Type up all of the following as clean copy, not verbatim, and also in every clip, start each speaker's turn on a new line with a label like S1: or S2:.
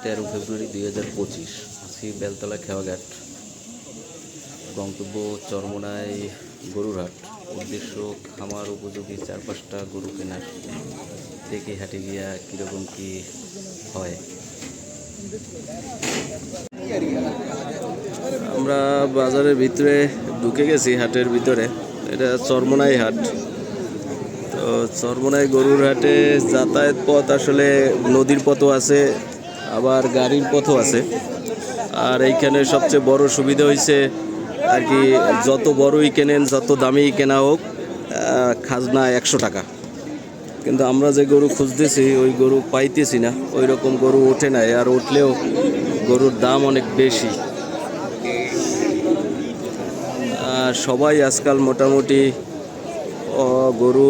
S1: 13 ফেব্রুয়ারি 2025। আছি বেলতলা খেওয়াঘাট। গন্তব্য চরমোনাই গরুর হাট। উদ্দেশ্য খামার উপযোগী 4-5টা গরু কেনার। দেখে হাটে গিয়া কীরকম কি হয়। আমরা বাজারের ভিতরে ঢুকে গেছি, হাটের ভিতরে। এটা চরমোনাই হাট। তো চরমোনাই গরুর হাটে যাতায়াত পথ আসলে নদীর পথও আছে, আবার গাড়ির পথও আছে। আর এইখানে সবচেয়ে বড় সুবিধা হয়েছে আর কি, যত বড়ই কেনেন, যত দামি কেনা হোক, খাজনা 100 টাকা। কিন্তু আমরা যে গরু খুঁজতেছি ওই গরু পাইতেছি না, ওই রকম গরু ওঠে নাই, আর উঠলেও গরুর দাম অনেক বেশি। সবাই আজকাল মোটামুটি গরু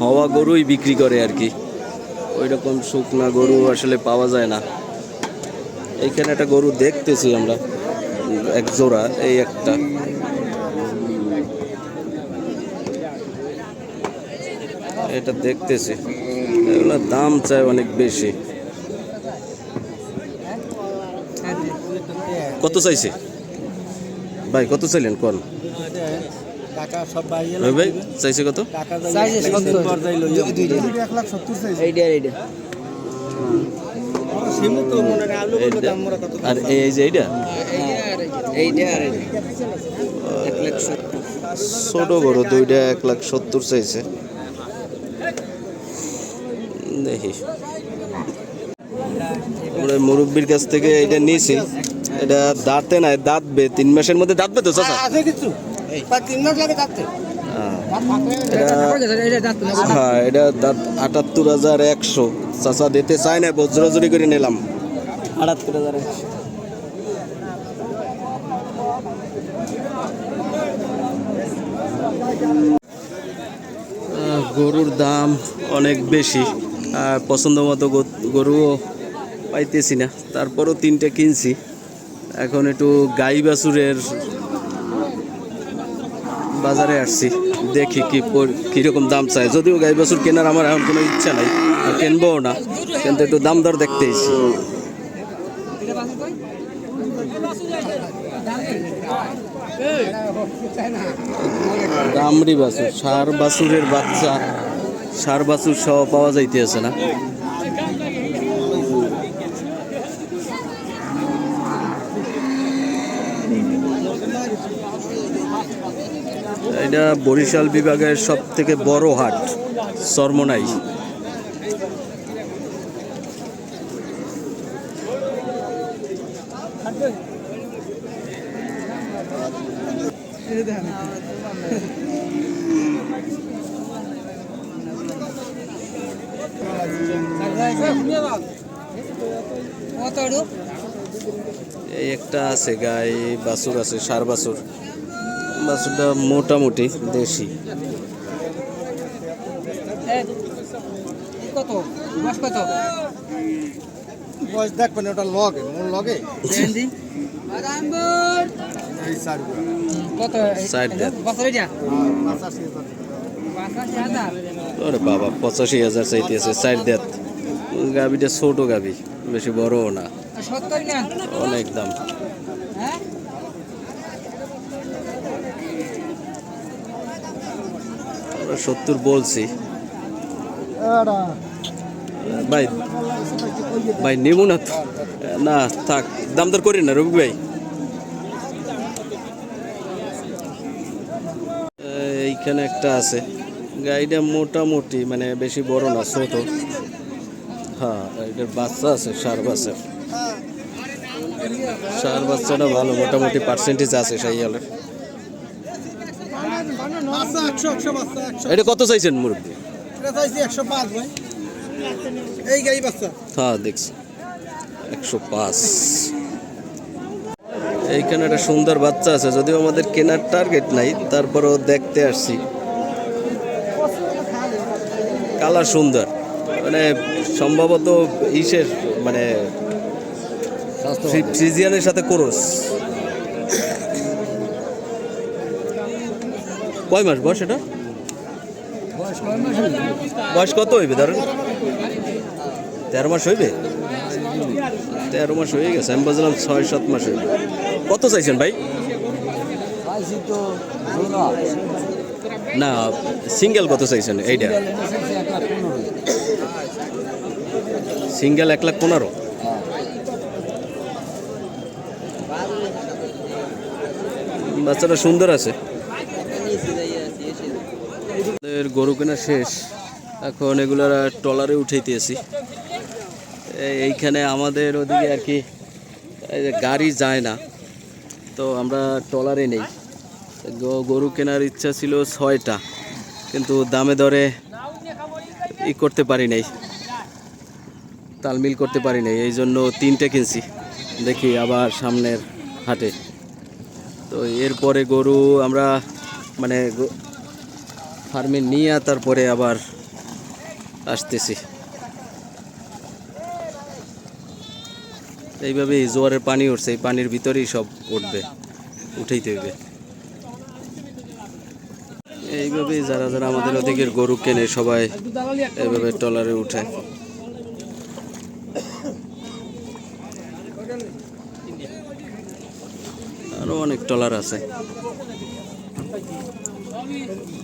S1: হওয়া গরুই বিক্রি করে আর কি, ওই রকম শুকনা গরু আসলে পাওয়া যায় না। এইখানে একটা গরু দেখতেছি আমরা, এক জোড়া, এই একটা। এটা দেখতেছি, এগুলোর দাম চাই অনেক বেশি। কত চাইছে ভাই? কত চাইলেন কোন ভাই? চাইছে কত? আর এই যে এইটা ছোট গরু দুইটা 1,70,000 চাইছে। দেখি, আমরা মুরব্বীর কাছ থেকে এটা নিয়েছি। এটা দাঁতে নাই, দাঁতবে 3 মাসের মধ্যে। দাঁতবে তো চাচা? হ্যাঁ, এটা দাঁত 78,100। চাচা দিতে চায় না, বজ্রজুরি করে নিলাম 78,100। গরুর দাম অনেক বেশি, আর পছন্দ মতো গরুও পাইতেছি না। তারপরও 3টে কিনছি। এখন একটু গাই বাছুরের বাজারে আসছি, দেখি কীরকম দাম চাই। যদিও গাই বাছুর কেনার আমার এখন কোনো ইচ্ছা নাই, আর কিনবও না, কিন্তু একটু দাম দর দেখতে এসেছি। দামড়ি বাছুর, ষাঁড় বাছুরের বাচ্চা, ষাঁড় বাছুর সহ পাওয়া যাইতেছে না। এটা বরিশাল বিভাগের সব থেকে বড় হাট, চরমোনাই। এই একটা আছে গাই বাছুর, আছে ষাঁড় বাছুর। বাছুরটা মোটামুটি দেশি।
S2: বয়স দেখবেন, ওটা লগে মোর লগে
S1: বাবা 85,000 চাইতেছে। 4 দাঁত গাভিটা, ছোট গাভি, বেশি বড়ও না, অনেক দাম। আমরা 70 বলছি। ভাই ভাই নেব না তো? না থাক, দাম দর করি না রবি ভাই। এইখানে একটা আছে, গাইটা মোটামুটি, মানে বেশি বড় না, ছোট। হ্যাঁ, এটার বাচ্চা আছে, ষাঁড় বাচ্চা। ষাঁড় বাচ্চাটা ভালো, মোটামুটি পার্সেন্টেজ আছে সাইয়ালের। এটা কত চাইছেন মুরব্বী? হ্যাঁ দেখছি 105। এইখানে একটা সুন্দর বাচ্চা আছে, যদিও আমাদের কেনার টার্গেট নাই, তারপরেও দেখতে আসছি। কালার সুন্দর, মানে সম্ভবত ইসের, মানে ফ্রিজিয়ানের সাথে ক্রস। কয় মাস বয়স এটা? বয়স কত হইবে ধরেন? 13 মাস হইবে। 13 মাস হয়ে গেছে, আমি বলছিলাম 6-7 মাস হয়ে গেছে। কত চাইছেন ভাই? না, সিঙ্গেল কত চাইছেন? এইটা সিঙ্গেল 1,15,000। বাচ্চাটা সুন্দর আছে। আমাদের গরু কেনা শেষ, এখন এগুলার ট্রলারে উঠাইতেছি। এইখানে আমাদের ওদিকে আর কি এই যে গাড়ি যায় না, তো আমরা ট্রলারে নেই। গরু কেনার ইচ্ছা ছিল 6টা, কিন্তু দামে দরে করতে পারি নাই, তালমিল করতে পারি নাই, এই জন্য 3টে কিনছি। দেখি আবার সামনের হাটে। তো এরপরে গরু আমরা মানে ফার্মে নিয়ে তারপরে আবার আসতেছি। এইভাবেই জোয়ারের পানি উঠছে, এই পানির ভিতরেই সব উঠবে, উঠাইতে হইবে। এইভাবেই যারা যারা আমাদের ওদিকের গরু কেনে সবাই এইভাবে ট্রলারে উঠে। আরো অনেক ট্রলার আছে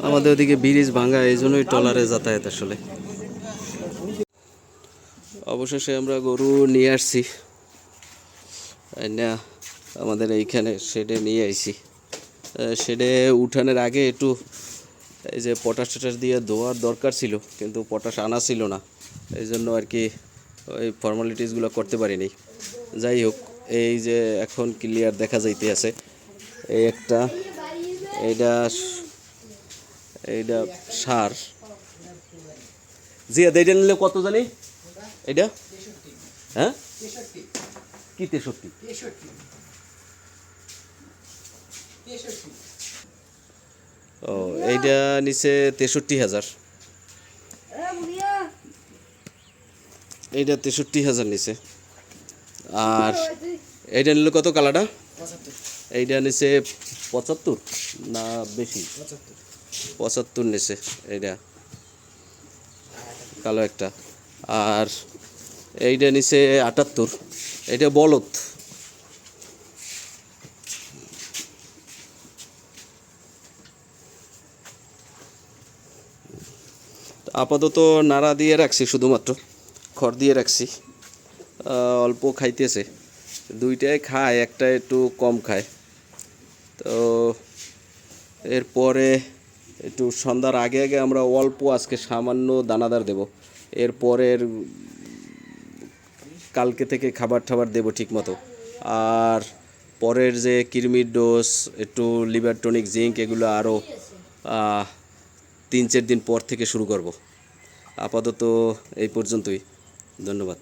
S1: আমাদের ওদিকে, ব্রিজ ভাঙা, এই জন্যই ট্রলারে যাতায়াত আসলে। অবশেষে আমরা গরু নিয়ে আসছি, না আমাদের এইখানে শেডে নিয়ে আইছি। শেডে উঠানোর আগে একটু এই যে পটাশ টটাশ দিয়ে ধোয়ার দরকার ছিল, কিন্তু পটাশ আনা ছিল না, এই জন্য আর কি ওই ফর্মালিটিসগুলো করতে পারিনি। যাই হোক, এই যে এখন ক্লিয়ার দেখা যাইতে আছে। এই একটা, এইটা এইটা সার জিয়া, এইটা নিলে কত জানি? এইটা হ্যাঁ কি 63? ও, এইটা নিচে 63,000, এইটা 63,000 নিচে। আর এইটা নিলে কত কালারটা? এইটা নিচে 75 না বেশি? 75 নিচে এইটা কালো একটা। আর এইটা নিচে 78, এইটা বলদ। আপাতত নাড়া দিয়ে রাখছি, শুধুমাত্র খড় দিয়ে রাখছি। অল্প খাইতেছে, দুইটাই খায়, একটা একটু কম খায়। তো এরপরে একটু সন্ধ্যার আগে আগে আমরা অল্প আজকে সামান্য দানাদার দেব। এরপরের কালকে থেকে খাবার টাবার দেবো ঠিক মতো। আর পরের যে কৃমির ডোজ, একটু লিভার টনিক, জিঙ্ক, এগুলো আরও 3-4 দিন পর থেকে শুরু করব। আপাতত এই পর্যন্তই, ধন্যবাদ।